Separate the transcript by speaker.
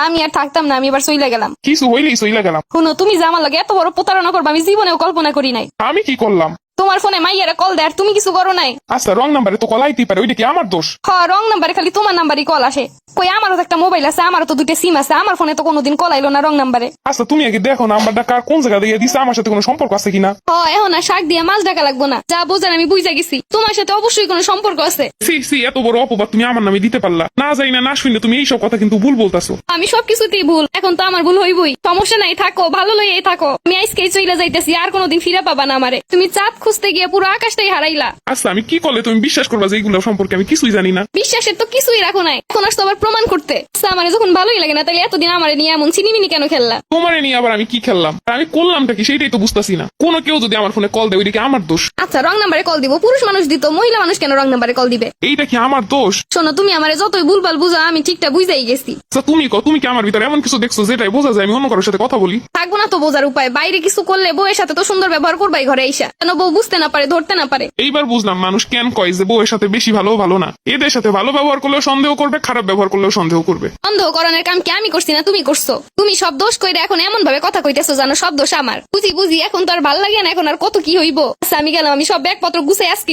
Speaker 1: আমি আর থাকতাম না, আমি এবার চইলা গেলাম।
Speaker 2: কিছু হইলেই সইলা গেলাম।
Speaker 1: শুনো, তুমি যে আমার লাগে এত বড় প্রতারণা করবে আমি জীবনেও কল্পনা করি নাই।
Speaker 2: আমি কি করলাম?
Speaker 1: তোমার ফোনে মাইয়ারে কল দেয় আর তুমি কিছু করো নাই।
Speaker 2: আচ্ছা, রং নাম্বারে তো কল আইতেই পারে, ওইটা কি আমার দোষ?
Speaker 1: রং নাম্বারে খালি তোমার নাম্বারই কল আসে। কই আমারও তো একটা মোবাইল আছে, আমারও তো 2টা সিম আছে, আমার ফোনে তো কোনোদিন কল আইলো না রং নাম্বারে।
Speaker 2: আচ্ছা, তুমি আগে দেখো নাম্বারটা কার কোন জায়গা দিয়ে দিছে, আমার সাথে কোনো সম্পর্ক আছে কিনা।
Speaker 1: এখন আর শাক দিয়ে মাছ ডাকা লাগবো না, যা বোঝার আমি বুঝা গেছি। তোমার সাথে অবশ্যই কোনো সম্পর্ক আছে।
Speaker 2: সি এত বড় অপবাদ তুমি আমার নামে দিতে পারলা? না যাই না শুনলে তুমি এইসব কথা কিন্তু ভুল বলতাছো।
Speaker 1: আমি সবকিছুতেই ভুল, এখন তো আমার ভুল হইবই। সমস্যা নাই, থাকো ভালো লইয়াই থাকো। আমি আজকেই চইলা যাইতেছি, আর কোনোদিন ফিরে পাবা না আমারে। তুমি চাঁদ খুঁজতে গিয়ে পুরো আকাশটাই হারাইলা।
Speaker 2: আচ্ছা, আমি কি করলে তুমি বিশ্বাস করবা যে এইগুলো সম্পর্কে আমি কিছুই জানি না?
Speaker 1: বিশ্বাসের তো কিছুই রাখো নাই, এখন আসতো আবার প্রমাণ করতে। আমারে যখন ভালোই লাগে না, তাহলে এতদিন আমারে নিয়ে এমন চিনিমিনি কেন খেললা?
Speaker 2: তোমারে নিয়ে আবার আমি কি খেললাম? আর আমি করলামটা কি সেটাই তো বুঝতাছি না। কোনো কেউ যদি আমার ফোনে কল দেয়, ওইটা কি আমার দোষ?
Speaker 1: আচ্ছা, রং নাম্বারে কল দিব, পুরুষ মানুষ দিত, মহিলা মানুষ কেন রং নাম্বারে কল দিবে?
Speaker 2: এইটা কি আমার দোষ?
Speaker 1: শোনো, তুমি আমারে যতই ভুলভাল বুঝা, আমি ঠিকটা বুঝাই গেছি।
Speaker 2: আচ্ছা, তুমি কি আমার ভিতরে এমন কিছু দেখছো যেটাই বোঝা যায় আমি অন্য কারোর সাথে কথা বলি?
Speaker 1: থাকবো না তো বোঝার উপায়। বাইরে কিছু করলে বউয়ের সাথে তো সুন্দর ব্যবহার করবাই ঘরে আইসা, কেন বউ বুঝতে না পারে, ধরতে না পারে?
Speaker 2: এইবার বুঝলাম মানুষ কেন কয় যে বউয়ের সাথে বেশি ভালো না। এদের সাথে ভালো ব্যবহার করলেও সন্দেহ করবে, খারাপ ব্যবহার করলেও সন্দেহ করবে।
Speaker 1: সন্দেহ করানোর কাম কি আমি করছি না তুমি করছো? তুমি সব দোষ কইরা এখন এমন ভাবে কথা কইতেছো জানো সব দোষ আমার। বুঝি এখন তো আর ভাল লাগে না, এখন আর কত কি হইব। আচ্ছা, আমি গেলাম, আমি সব ব্যাগপত্র গুছাই আজকে